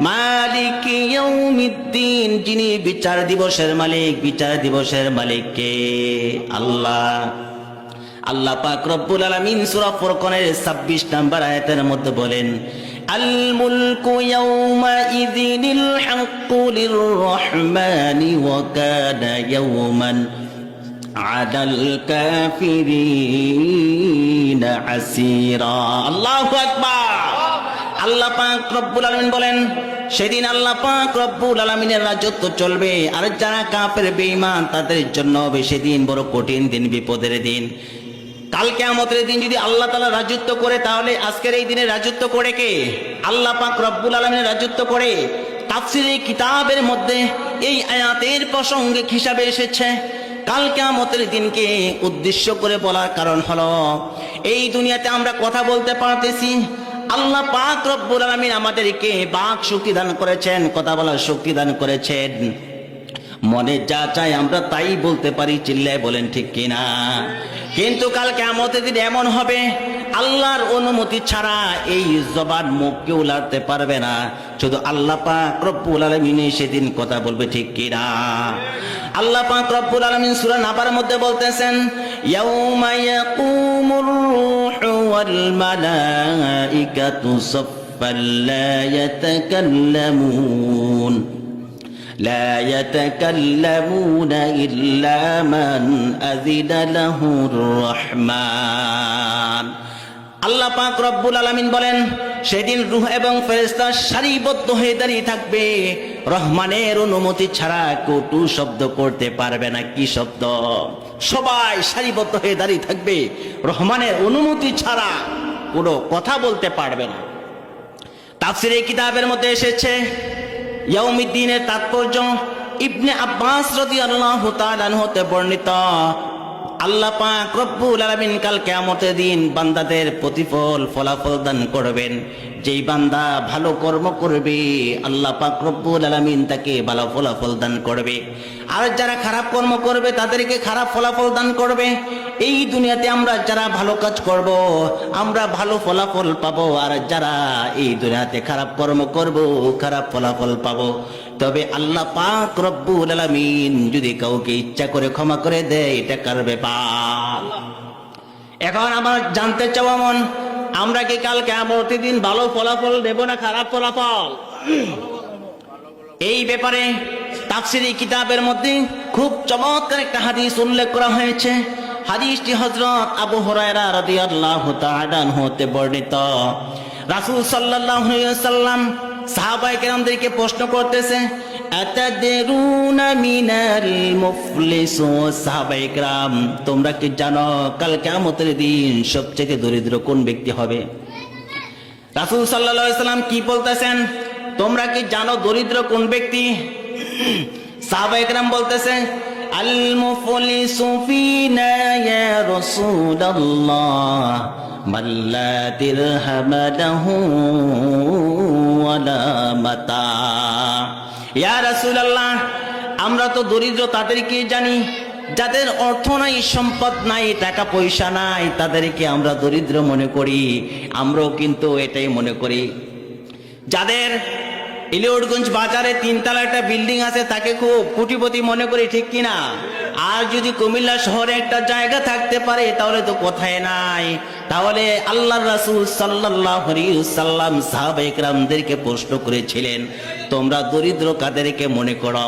মালিক ইয়াউমিদ্দিন, যিনি বিচার দিবসের মালিক। বিচার দিবসের মালিক কে? আল্লাহ। আল্লাহ পাক রব্বুল আলামিন সূরা ফুরকানের 26 নম্বর আয়াতের মধ্যে বলেন, আল মুলকু ইয়াউমা ইযিনিল হাক্কু লিররহমানি ওয়া কানা ইয়াওমান আলাল কাফিরিনা আসীরা। আল্লাহু আকবার। আল্লাহ পাক রব্বুল আলামিন বলেন, সেদিন আল্লাহ পাক রব্বুল আলামিনের রাজত্ব চলবে, আর যারা কাফের বেঈমান তাদের জন্য হবে সেদিন বড় কঠিন দিন, বিপদের দিন। কাল কিয়ামতের দিন যদি আল্লাহ তাআলা রাজত্ব করে, তাহলে আজকের এই দিনে রাজত্ব করে কে? আল্লাহ পাক রব্বুল আলামিনের রাজত্ব করে। তাফসীরে কিতাবের মধ্যে এই আয়াতের প্রাসঙ্গিক হিসাবে এসেছে। কাল কিয়ামতের দিনকে উদ্দেশ্য করে বলার কারণ হলো, এই দুনিয়াতে আমরা কথা বলতে পারতেছি, আল্লাহ পাক রব্বুল আলামিন আমাদেরকে বাক শক্তি দান করেছেন, কথা বলার শক্তি দান করেছেন। মনে যা চায় আমরা তাই বলতে পারি, চিল্লায় বলেন ঠিক কিনা? কিন্তু কাল কিয়ামতের দিন এমন হবে, আল্লাহর অনুমতি ছাড়া এই জবান মুখ কেউ লাড়তে পারবে না, শুধু আল্লাহ পাক রব্বুল আলামিন সেদিন কথা বলবে, ঠিক কিনা? আল্লাহ পাক রব্বুল আলামিন সূরা নাবার মধ্যে বলতেছেন, ইয়াউমা ইয়াকুমুর রূহু ওয়াল মালাইকাতু সাফফান লা ইয়াতাকাল্লামুন لا يتكلمون إلا من أذن له الرحمن। আল্লাহ পাক রব্বুল আলামিন বলেন, সেদিন রূহ এবং ফেরেশতা সারিবদ্ধ হয়ে দাঁড়িয়ে থাকবে, রহমানের অনুমতি ছাড়া কটু শব্দ করতে পারবে না। কি শব্দ? সবাই সারিবদ্ধ হয়ে দাঁড়িয়ে থাকবে, রহমানের অনুমতি ছাড়া কোনো কথা বলতে পারবে না। তাফসীরে কিতাবের মধ্যে এসেছে, ইয়াউমিদ্দিনের তাৎপর্য ইবনে আব্বাস রাদিয়াল্লাহু তাআলা আনহু হতে বর্ণিত, আল্লাহ পাক রব্বুল আলামিন কাল কিয়ামতের দিন বান্দাদের প্রতিফল ফলাফল দান করবেন। যেই বান্দা ভালো কর্ম করবে, আল্লাহ পাক রব্বুল আলামিন তাকে ভালো ফলাফল দান করবে, আর যারা খারাপ কর্ম করবে তাদেরকে খারাপ ফলাফল দান করবে। এই দুনিয়াতে আমরা যারা ভালো কাজ করব, আমরা ভালো ফলাফল পাবো, আর যারা এই দুনিয়াতে খারাপ কর্ম করব, খারাপ ফলাফল পাবো। তবে আল্লাহ পাক রব্বুল আলামিন যদি কাউকে ইচ্ছা করে ক্ষমা করে দেয়, এটা কার ব্যাপার? এখন আমার জানতে চাওয়া মন, আমরা কি কাল কিয়ামতের দিন ভালো ফলাফল দেব না খারাপ ফলাফল? এই ব্যাপারে তাফসীরি কিতাবের মধ্যে খুব চমৎকার একটা হাদিস উল্লেখ করা হয়েছে। হাদিসটি হযরত আবু হুরায়রা রাদিয়াল্লাহু তাআলা আনহু হতে বর্ণিত। রাসূল সাল্লাল্লাহু আলাইহি ওয়াসাল্লাম সাহাবায়ে কেরামদেরকে প্রশ্ন করতেছে, আতাদরুনা মিনাল মুফলিস? সাহাবায়ে কেরাম, তোমরা কি জানো কাল কিয়ামতের দিন সবচেয়ে দরিদ্র কোন ব্যক্তি হবে? রাসূল সাল্লাল্লাহু আলাইহি ওয়াসাল্লাম কি বলতেছেন, তোমরা কি জানো দরিদ্র কোন ব্যক্তি? সাহাবায়ে কেরাম বলতেছে, আল মুফলিসু ফিনা ইয়া রাসূলুল্লাহ মান লা দিরহাম লাহু ওয়ালা মাতা। ইয়া রাসূলুল্লাহ, আমরা তো দরিদ্র তাদেরকে জানি যাদের অর্থ নাই, সম্পদ নাই, টাকা পয়সা নাই, তাদেরকে আমরা দরিদ্র মনে করি। আমরাও কিন্তু এটাই মনে করি। যাদের ইলিয়টগঞ্জ বাজারে 3 তলা একটা বিল্ডিং আছে, তাকে খুব কোটিপতি মনে করি, ঠিক কিনা? আর যদি কুমিল্লা শহরে একটা জায়গা থাকতে পারে, তাহলে তো কথাই নাই। তাহলে আল্লাহর রাসূল সাল্লাল্লাহু আলাইহি ওয়াসাল্লাম সাহাবায়ে কেরামদেরকে প্রশ্ন করেছিলেন, তোমরা দরিদ্র কাদেরকে মনে করো?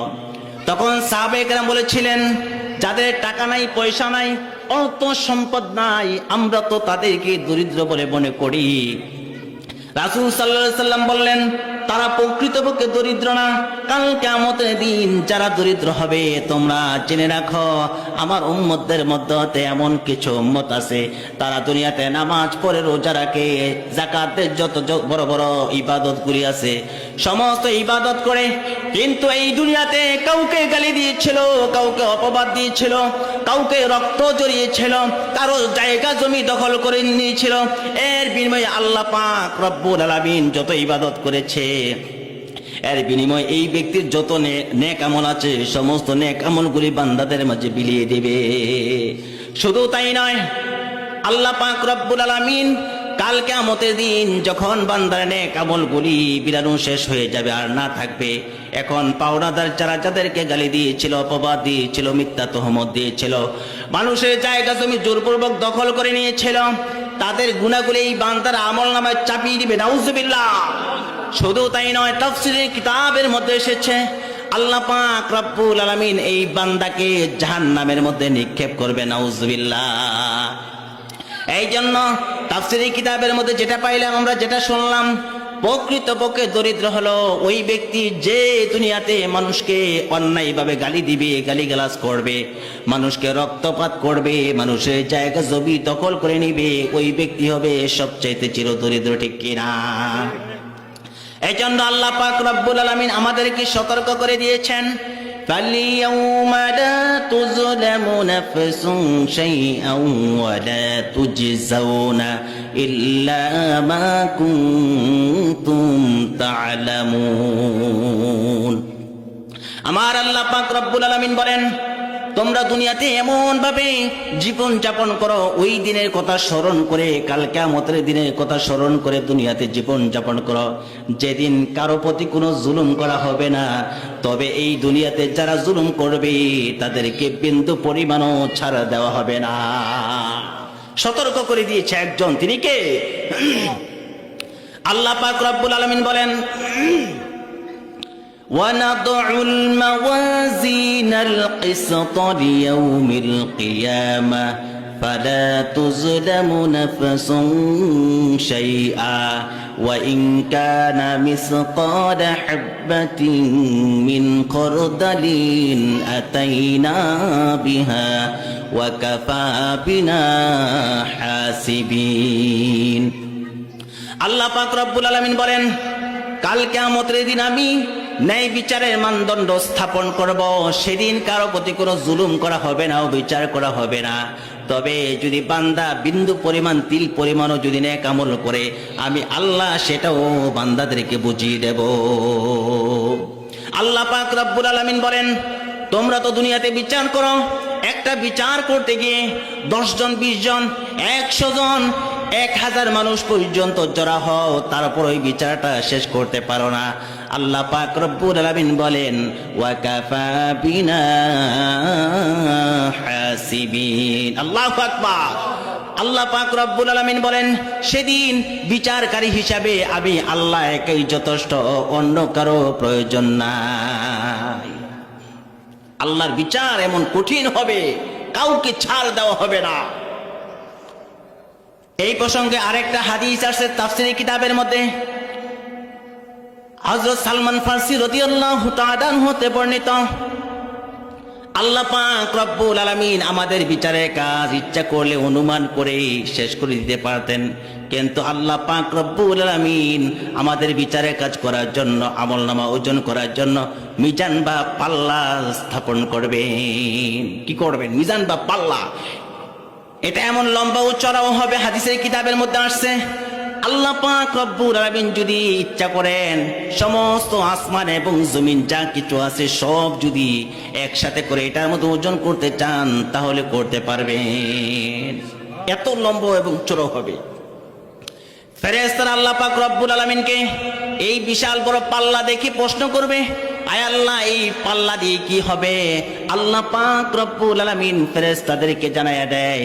তখন সাহাবায়ে কেরাম বলেছিলেন, যাদের টাকা নাই, পয়সা নাই, অর্থ সম্পদ নাই, আমরা তো তাদেরকে দরিদ্র বলে মনে করি। রাসূল সাল্লাল্লাহু আলাইহি ওয়াসাল্লাম বললেন, তারা প্রকৃতপক্ষে দরিদ্র না। কাল কিয়ামতের দিন যারা দরিদ্র হবে, তোমরা জেনে রাখো, আমার উম্মতদের মধ্যে এমন কিছু উম্মত আছে, তারা দুনিয়াতে নামাজ পড়ে, রোজা রাখে, যাকাতের যত বড় বড় ইবাদতগুলি আছে সমস্ত ইবাদত করে, কিন্তু এই দুনিয়াতে কাউকে গালি দিয়েছিল, কাউকে অপবাদ দিয়েছিল, কাউকে রক্ত জড়িয়েছিল, কারো জায়গা জমি দখল করে নিয়েছিল। এর বিনিময়ে আল্লাহ পাক রব্বুল আলামিন যত ইবাদত করেছে, এর বিনিময়ে এই ব্যক্তির যত নেক আমল আছে, সমস্ত নেক আমলগুলি বান্দাদের মাঝে বিলিয়ে দেবে। শুধু তাই নয়, আল্লাহ পাক রব্বুল আলামিন কাল কিয়ামতের দিন যখন বান্দার নেক আমলগুলি বিরানো শেষ হয়ে যাবে আর না থাকবে, এখন পাওনাদার যারা যাদেরকে গালি দিয়েছিল, অপবাদ দিয়েছিল, মিথ্যা তহমত দিয়েছিল, মানুষের জায়গা জমি জোরপূর্বক দখল করে নিয়েছিল, তাদের গুনাহগুলি এই বান্দার আমলনামায় চাপিয়ে দিবে। নাউজুবিল্লাহ। শুধু তাই নয়, তাফসীরের কিতাবের মধ্যে এসেছে আল্লাহ পাক রব্বুল আলামিন এই বান্দাকে জাহান্নামের মধ্যে নিক্ষেপ করবে। নাউজুবিল্লাহ। এই জন্য তাফসীরের কিতাবের মধ্যে যেটা পাইলাম, আমরা যেটা শুনলাম, প্রকৃতপক্ষে দরিদ্র হলো ওই ব্যক্তি যে দুনিয়াতে মানুষকে অন্যায়ভাবে গালি দিবে, গালিগালাজ করবে, মানুষকে রক্তপাত করবে, মানুষের জায়গা জমি দখল করে নিবে, ওই ব্যক্তি হবে সবচাইতে চিরদরিদ্র। ঠিক কিনা? এই জন্য আল্লাহ পাক রব্বুল আলামিন আমাদেরকে সতর্ক করে দিয়েছেন, فَالْيَوْمَ لَا تُظْلَمُ نَفْسٌ شَيْئًا وَلَا تُجْزَوْنَ إِلَّا مَا كُنتُمْ تَعْلَمُونَ। আমার আল্লাহ পাক রব্বুল আলামিন বলেন, তোমরা দুনিয়াতে এমন ভাবে জীবন যাপন করো, ওই দিনের কথা স্মরণ করে, কাল কিয়ামতের দিনের কথা স্মরণ করে দুনিয়াতে জীবন যাপন করো, যেদিন কারো প্রতি কোনো জুলুম করা হবে না। তবে এই দুনিয়াতে যারা জুলুম করবে তাদেরকে বিন্দু পরিমাণও ছাড় দেওয়া হবে না। সতর্ক করে দিয়েছে একজন, তিনি কে? আল্লাহ পাক রব্বুল আলামিন বলেন, وَنَضَعُ الْمَوَازِينَ الْقِسْطَ لِيَوْمِ الْقِيَامَةِ فَلَا تُظْلَمُ نَفْسٌ شَيْئًا وَإِنْ كَانَ مِثْقَالَ حَبَّةٍ مِّنْ خَرْدَلٍ أَتَيْنَا بِهَا وَكَفَى بِنَا حَاسِبِينَ। আল্লাহ পাক রব্বুল আলামিন বলেন, কাল কিয়ামতের দিন আমি ন্যায় বিচারের মানদণ্ড স্থাপন করব। সেদিন কারো প্রতি কোনো জুলুম করা হবে না, বিচার করা হবে না। তবে যদি বান্দা বিন্দু পরিমাণ, তিল পরিমাণও যদি নেক আমল করে, আমি আল্লাহ সেটাও বান্দাদেরকে বুঝিয়ে দেব। আল্লাহ পাক রব্বুল আলামিন বলেন, তোমরা তো দুনিয়াতে বিচার করো, একটা বিচার করতে গিয়ে 10 জন, 20 জন, 100 জন, 1000 মানুষ পর্যন্ত জড়া হও, তারপর ওই বিচারটা শেষ করতে পারো না। আল্লাহ পাক রব্বুল আলামিন বলেন, ওয়াকাফা বিনা হাসিবিন। আল্লাহু আকবার। আল্লাহ পাক রব্বুল আলামিন বলেন, সেদিন বিচারকারী হিসাবে আমি আল্লাহ একাই যথেষ্ট, অন্য কারো প্রয়োজন নাই। আল্লাহর বিচার এমন কঠিন হবে, কাউকে ছাড় দেওয়া হবে না। এই প্রসঙ্গে আরেকটা হাদিস আছে তাফসীরের কিতাবের মধ্যে, হযরত সালমান ফারসি রাদিয়াল্লাহু তাআলা আনহু হতে বর্ণিত। আল্লাহ পাক রব্বুল আলামিন আমাদের বিচারের কাজ ইচ্ছা করলে অনুমান করে শেষ করে দিতে পারতেন, কিন্তু আল্লাহ পাক রব্বুল আলামিন আমাদের বিচারের কাজ করার জন্য, আমলনামা ওজন করার জন্য মিজান বা পাল্লা স্থাপন করবেন। কি করবেন? মিজান বা পাল্লা। এটা এমন লম্বা ও চড়াও হবে, হাদিসের কিতাবের মধ্যে আসছে। আল্লাহ পাক রব্বুল আলামিন যদি ইচ্ছা করেন, সমস্ত আসমান এবং জমিন যা কিছু আছে সব যদি একসাথে করে এটার মধ্যে ওজন করতে চান, তাহলে করতে পারবেন। এত লম্বা এবং চড়াও হবে। ফেরেশতারা আল্লাহ পাক রব্বুল আলামিনকে এই বিশাল বড় পাল্লা দেখে প্রশ্ন করবে, আয় আল্লাহ, এই পাল্লা দিয়ে কি হবে? আল্লাহ পাক রব্বুল আলামিন ফেরেশতাদেরকে জানায়া দেয়,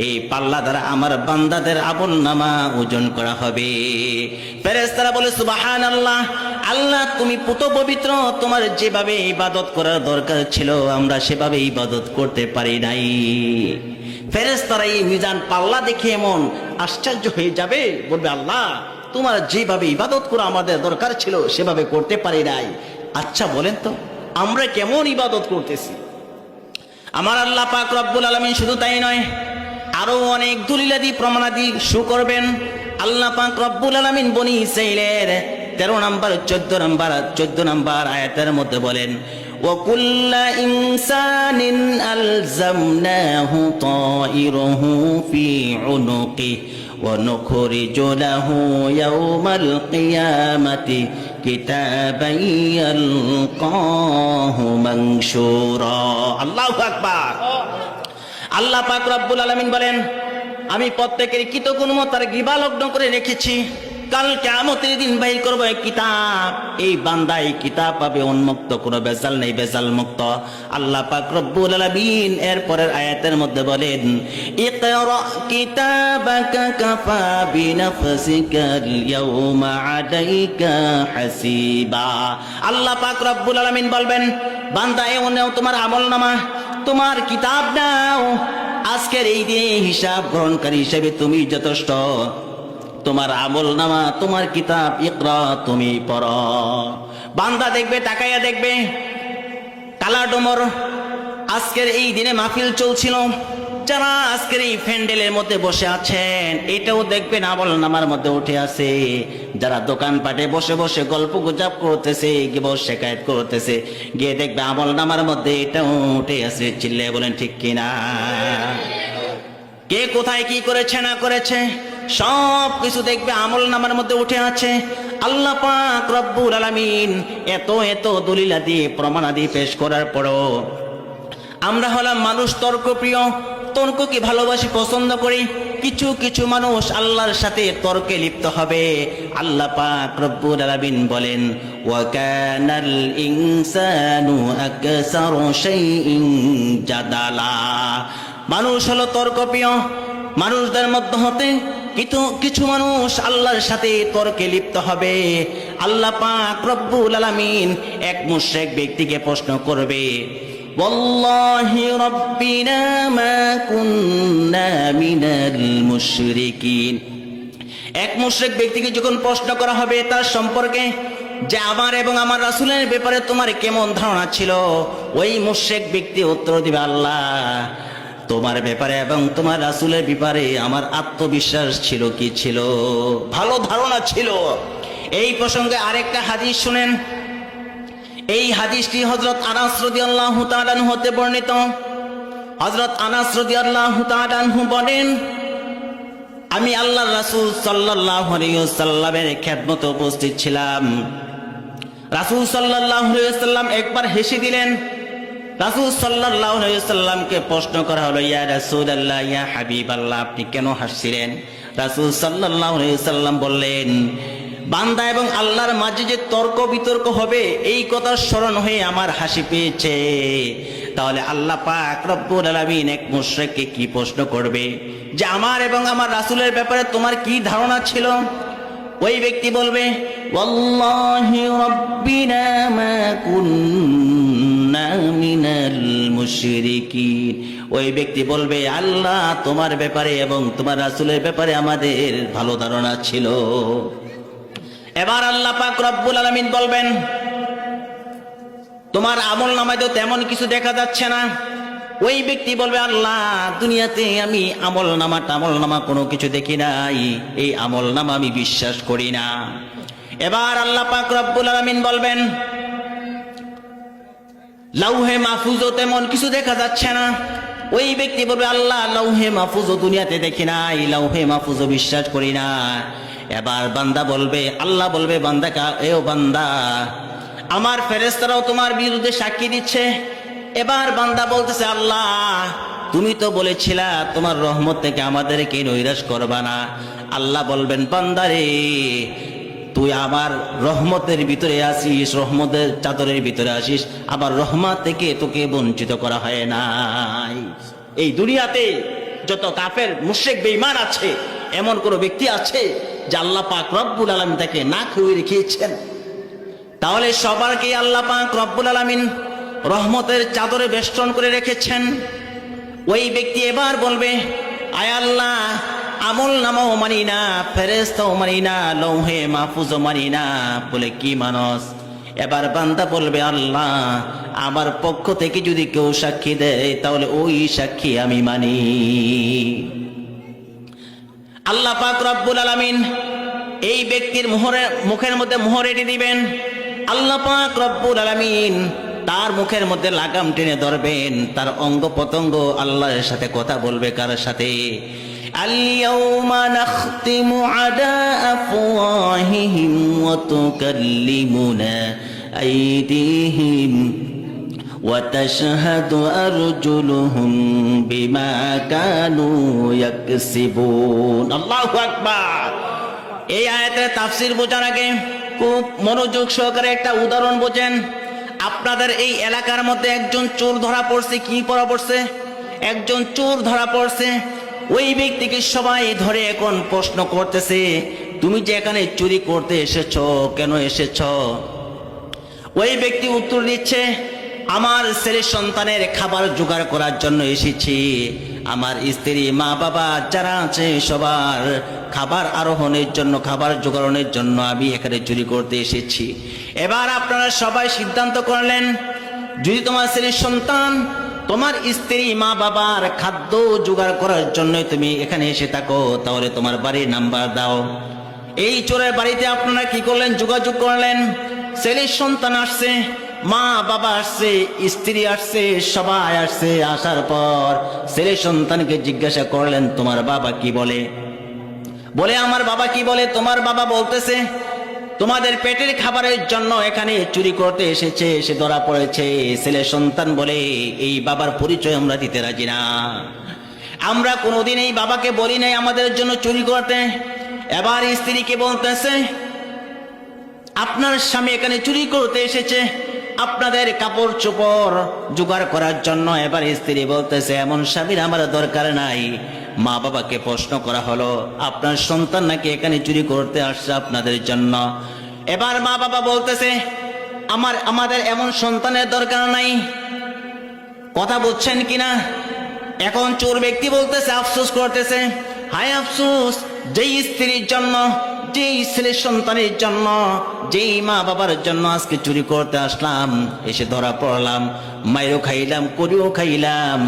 এই পাল্লা দ্বারা আমার বান্দাদের আমলনামা ওজন করা হবে। ফেরেশতারা বলে, সুবহানাল্লাহ, আল্লাহ তুমি পুত পবিত্র, তোমার যেভাবে ইবাদত করার দরকার ছিল আমরা সেভাবে ইবাদত করতে পারি নাই। ফেরেশতারা এই মিজান পাল্লা দেখে এমন আশ্চর্য হয়ে যাবে, বলবে, আল্লাহ তোমার যেভাবে ইবাদত করা আমাদের দরকার ছিল সেভাবে করতে পারি নাই। আচ্ছা বলেন তো আমরা কেমন ইবাদত করতেছি? আমার আল্লাহ পাক রব্বুল আলামিন শুধু তাই নয়, আরো অনেক দলিলাদি প্রমাণাদি শো করবেন। আল্লাহ পাক রব্বুল আলামিন বনি ইসরাঈলের 13 নম্বর 14 নম্বর আয়াতের মধ্যে বলেন, وَكُلَّ إِنسَانٍ أَلْزَمْنَاهُ طَائِرَهُ فِي عُنُقِهِ وَنُخْرِجُ لَهُ يَوْمَ الْقِيَامَةِ كِتَابًا يَلْقَاهُ مَنشُورًا। আল্লাহু আকবার। আল্লাহ পাক রব্বুল আলামিন বলেন, আমি প্রত্যেকের কৃতকর্ম তার গৃবালগ্ন করে রেখেছি। কাল কিয়ামতের দিন বাইর করবো এক কিতাব, এই বান্দা এই কিতাব পাবে উন্মুক্ত, কোনো বেজাল নেই, বেজাল মুক্ত। আল্লাহ পাক রব্বুল আলামিন এর পরের আয়াতের মধ্যে বলেন, ইকরা কিতাবাকা কাফা বিনাফসিকাল ইয়াউমা আলাইকা হাসিবা। আল্লাহ পাক রব্বুল আলামিন বলবেন, বান্দা এও নাও তোমার আমলনামা, তোমার কিতাব নাও, আজকের এই দিনে হিসাব গ্রহণকারী হিসেবে তুমি যথেষ্ট। তোমার আমলনামা, তোমার কিতাব ইকরা, তুমি পড়ো। বান্দা দেখবে, তাকাইয়া দেখবে, কালা ডোমর আজকের এই দিনে মাহফিল চলছিল, যারা আজকের এই প্যান্ডেলের মধ্যে বসে আছেন এটাও দেখবেন আমলনামার মধ্যে উঠে আছে। যারা দোকানপাটে বসে বসে গল্প গুজব করতেছে, গিবত শিকায়েত করতেছে, গিয়ে দেখবে আমলনামার মধ্যে এটাও উঠে আছে। চিল্লে বলেন ঠিক কিনা? কে কোথায় কি করেছে না করেছে সব কিছু দেখবে আমলনামার মধ্যে উঠে আছে। আল্লাহ পাক রব্বুল আলামিন এত এত দলিলাদি প্রমাণাদি পেশ করার পরও আমরা হলাম মানুষ তর্কপ্রিয়, তর্ককে ভালোবাসি, পছন্দ করি। কিছু কিছু মানুষ আল্লাহর সাথে তর্কে লিপ্ত হবে। আল্লাহ পাক রব্বুল আলামিন বলেন, ওয়া কানাল ইনসানু আকসারু শাইইন জাদালা। মানুষ হলো তর্কপ্রিয়। মানুষদের মধ্য হতে কিছু মানুষ আল্লাহর সাথে তর্কে লিপ্ত হবে। আল্লাহ পাক রব্বুল আলামিন এক মুশরিক ব্যক্তিকে প্রশ্ন করবে, ওয়াল্লাহি রাব্বিনা মা কুন্না মিনাল মুশরিকিন। এক মুশরিক ব্যক্তিকে যখন প্রশ্ন করা হবে তার সম্পর্কে, যে আমার এবং আমার রাসূলের ব্যাপারে তোমার কেমন ধারণা ছিল, ওই মুশরিক ব্যক্তি উত্তর দিবে, আল্লাহ তোমার ব্যাপারে এবং তোমার রাসূলের ব্যাপারে আমার আত্মবিশ্বাস ছিল, কি ছিল, ভালো ধারণা ছিল। এই প্রসঙ্গে আরেকটা হাদিস শুনেন। এই হাদিসটি হযরত আনাস রাদিয়াল্লাহু তাআলা আনহু হতে বর্ণিত। হযরত আনাস রাদিয়াল্লাহু তাআলা আনহু বলেন, আমি আল্লাহর রাসূল সাল্লাল্লাহু আলাইহি ওয়াসাল্লামের খেদমতে উপস্থিত ছিলাম। রাসূল সাল্লাল্লাহু আলাইহি ওয়াসাল্লাম একবার হেসে দিলেন। রাসূল সাল্লাল্লাহু আলাইহি ওয়াসাল্লামকে প্রশ্ন করা হলো, ইয়া রাসূলুল্লাহ, ইয়া হাবিবাল্লাহ, আপনি কেন হাসছিলেন? রাসূল সাল্লাল্লাহু আলাইহি ওয়াসাল্লাম বললেন, বান্দা এবং আল্লাহর মাঝে যে তর্ক বিতর্ক হবে এই কথা স্মরণ হয়ে আমার হাসি পেয়েছে। তাহলে আল্লাহ পাক রব্বুল আলামিন এক মুশরিককে কি প্রশ্ন করবে, যে আমার এবং আমার রাসূলের ব্যাপারে তোমার কি ধারণা ছিল? ওই ব্যক্তি বলবে, ওয়াল্লাহি রাব্বিনা মা কুন্না মিনাল মুশরিকিন। ওই ব্যক্তি বলবে, আল্লাহ তোমার ব্যাপারে এবং তোমার রাসূলের ব্যাপারে আমাদের ভালো ধারণা ছিল। এবার আল্লাহ পাক রব্বুল আলামিন বলবেন, তোমার আমলনামায় তো তেমন কিছু দেখা যাচ্ছে না। ওই ব্যক্তি বলবে, আল্লাহ দুনিয়াতে আমি আমলনামা কোনো কিছু দেখি নাই, এই আমলনামা আমি বিশ্বাস করি না। এবার আল্লাহ পাক রব্বুল আলামিন বলবেন, লাউহে মাহফুজও তেমন কিছু দেখা যাচ্ছে না। ওই ব্যক্তি বলবে, আল্লাহ লাউহে মাহফুজও দুনিয়াতে দেখি নাই, লাউহে মাহফুজও বিশ্বাস করি না। এবার বান্দা বলবে, আল্লাহ বলবে বান্দাকে, এও বান্দা আমার ফেরেশতারাও তোমার বিরুদ্ধে সাক্ষী দিচ্ছে। এবার বান্দা বলতেছে, আল্লাহ তুমি তো বলেছিলা তোমার রহমত থেকে আমাদেরকে নৈরাশ করবা না। আল্লাহ বলবেন, বান্দারে তুই আমার রহমতের ভিতরে আসিস, রহমতের চাদরের ভিতরে আসিস, আমার রহমত থেকে তোকে বঞ্চিত করা হয় নাই। এই দুনিয়াতে যত কাফের মুশরিক বেঈমান আছে, এমন কোন ব্যক্তি আছে যে আল্লাহ পাক রব্বুল আলামিন তাকে না খুঁয়ে রেখেছেন? তাহলে সবারকে আল্লাহ পাক রব্বুল আলামিন রহমতের চাদরে বেষ্টন করে রেখেছেন। ওই ব্যক্তি এবার বলবে, আয় আল্লাহ আমলনামাও মানি না, ফেরেশতাও মানি না, লৌহে মাহফুজও মানি না, বলে কি মানস? এবার বান্দা বলবে, আল্লাহ আমার পক্ষ থেকে যদি কেউ সাক্ষী দেয় তাহলে ওই সাক্ষী আমি মানি। আল্লাহ পাক রব্বুল আলামিন এই ব্যক্তির মুখের মধ্যে মোহর এঁটে দিবেন। আল্লাহ পাক রব্বুল আলামিন তার মুখের মধ্যে লাগাম টেনে ধরবেন। তার অঙ্গ প্রত্যঙ্গ আল্লাহর সাথে কথা বলবে। কার সাথে? আল-ইয়াওমা নাখতিমু আলা আফওয়াহিহিম ওয়া তুকাল্লিমুনা আইদিহিম وتشهد أرجلهم بما كانوا يكسبون আল্লাহু আকবার। এই আয়াতের তাফসীর বোঝার আগে খুব মনোযোগ সহকারে একটা উদাহরণ বোঝেন। আপনাদের এই এলাকার মধ্যে একজন চোর ধরা পড়ছে। কি ধরা পড়ছে? একজন চোর ধরা পড়ছে। ওই ব্যক্তিকে সবাই ধরে এখন প্রশ্ন করতেছে, তুমি যে এখানে চুরি করতে এসেছো, কেন এসেছো? ওই ব্যক্তি উত্তর দিচ্ছে, আমার ছেলে সন্তানের খাবার জোগাড় করার জন্য এসেছি। আমার স্ত্রী, মা বাবা যারা আছে সবার খাবার আরোহণের জন্য, খাবার জোগাড়ের জন্য আমি এখানে চুরি করতে এসেছি। এবার আপনারা সবাই সিদ্ধান্ত করলেন, যদি তোমার ছেলে সন্তান, তোমার স্ত্রী, মা বাবার খাদ্য জোগাড় করার জন্য তুমি এখানে এসে থাকো, তাহলে তোমার বাড়ির নাম্বার দাও। এই চোরের বাড়িতে আপনারা কি করলেন? যোগাযোগ করলেন। ছেলে সন্তান আসছে, মা বাবা আসছে, স্ত্রী আসছে, সবাই আসছে। আসার পর ছেলে সন্তানকে জিজ্ঞাসা করলেন, তোমার বাবা কি বলে? বলে, আমার বাবা কি বলে? তোমার বাবা বলতেছে, তোমাদের পেটের খাবারের জন্য এখানে চুরি করতে এসেছে, সে ধরা পড়েছে। ছেলে সন্তান বলে, এই বাবার পরিচয় আমরা দিতে রাজি না। আমরা কোনোদিন এই বাবাকে বলি নাই আমাদের জন্য চুরি করতে। এবার স্ত্রীকে বলতেছে, আপনার স্বামী এখানে চুরি করতে এসেছে আপনাদের কাপড় চোপড় জোগাড় করার জন্য। এবার স্ত্রী বলতেছে, এমন স্বামীর আমার দরকার নাই। মা বাবাকে প্রশ্ন করা হলো, আপনার সন্তান নাকি এখানে চুরি করতে আসছে আপনাদের জন্য। এবার মা বাবা বলতেছে, আমাদের এমন সন্তানের দরকার নাই। কথা বুঝছেন কিনা? এখন চোর ব্যক্তি বলতেছে, আফসোস করতেছে, হায় আফসোস, যেই স্ত্রীর জন্য, যেই ছেলে সন্তানের জন্য, যেই মা বাবার জন্য আজকে চুরি করতে আসলাম, এসে ধরা পড়লাম, মাইরও খাইলাম, করিও খাইলাম,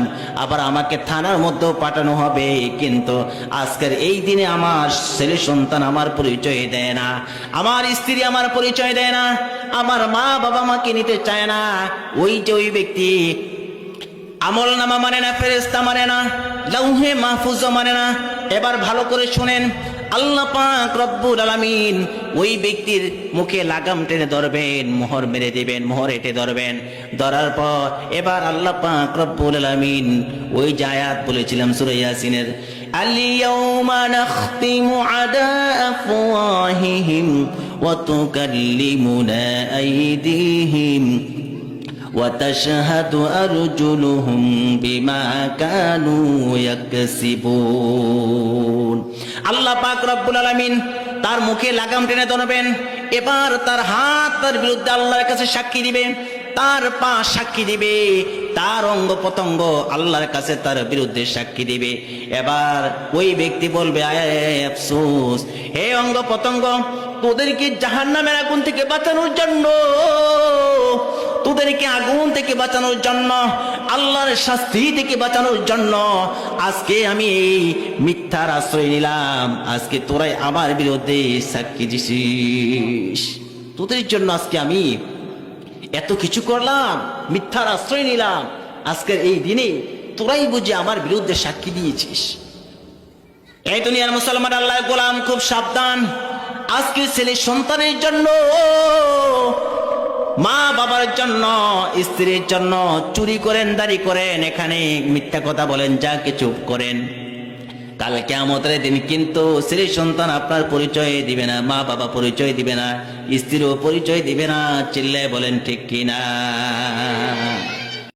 আবার আমাকে থানার মধ্যেও পাঠানো হবে। কিন্তু আজকের এই দিনে আমার ছেলে সন্তান আমার পরিচয় দেয় না, আমার স্ত্রী আমার পরিচয় দেয় না, আমার মা বাবা আমাকে নিতে চায় না। ওই যে ওই ব্যক্তি আমল নামা মানে না, ফেরেশতা মানে না, লাউহে মাহফুজ মানে না। এবার ভালো করে শুনেন, আল্লাহ পাক রব্বুল আলামিন ওই ব্যক্তির মুখে লাগাম টেনে ধরবেন, মোহর মেরে দিবেন, মোহর এঁটে ধরবেন। ধরার পর এবার আল্লাহ পাক রব্বুল আলামিন ওই যে আয়াত বলেছিলাম সূরা ইয়াসিনের, আল-ইয়াওমা নাখতিমু আলা আফওয়াহিহিম ওয়া তুকাল্লিমুনা আইদিহিম وتشهد أرجلهم بما كانوا يكسبون। আল্লাহ পাক রব্বুল আলামিন তার মুখে লাগাম টেনে ধরবেন। এবার তার হাত তার বিরুদ্ধে আল্লাহর কাছে সাক্ষী দিবে, তার পা সাক্ষী দিবে, তার অঙ্গ প্রত্যঙ্গ আল্লাহর কাছে তার বিরুদ্ধে সাক্ষী দিবে। এবার ওই ব্যক্তি বলবে, আয় আফসোস, হে অঙ্গ প্রত্যঙ্গ, তোদেরকে জাহান্নামের আগুন থেকে বাঁচানোর জন্য, তোদেরকে আগুন থেকে বাঁচানোর জন্য, আল্লাহর শাস্তি থেকে বাঁচানোর জন্য আজকে আমি এই মিথ্যার আশ্রয় নিলাম। আজকে তোরাই আমার বিরুদ্ধে সাক্ষী দিছিস, তোদের জন্য আজকে আমি এত কিছু করলাম, মিথ্যার আশ্রয় নিলাম। আজকের এই দিনে তোরাই বুঝি আমার বিরুদ্ধে সাক্ষী দিয়েছিস। এই দুনিয়ার মুসলমান আল্লাহর গোলাম, খুব সাবধান। আজকে ছেলে সন্তানের জন্য, মা বাবার জন্য, স্ত্রীর জন্য চুরি করেন, দাড়ি করেন, এখানে মিথ্যা কথা বলেন, যা কিছু করেন, কাল কিয়ামতের দিন কিন্তু ছেলে সন্তান আপনার পরিচয় দিবে না, মা বাবা পরিচয় দিবে না, স্ত্রীও পরিচয় দিবে না। চিল্লায় বলেন ঠিক কিনা?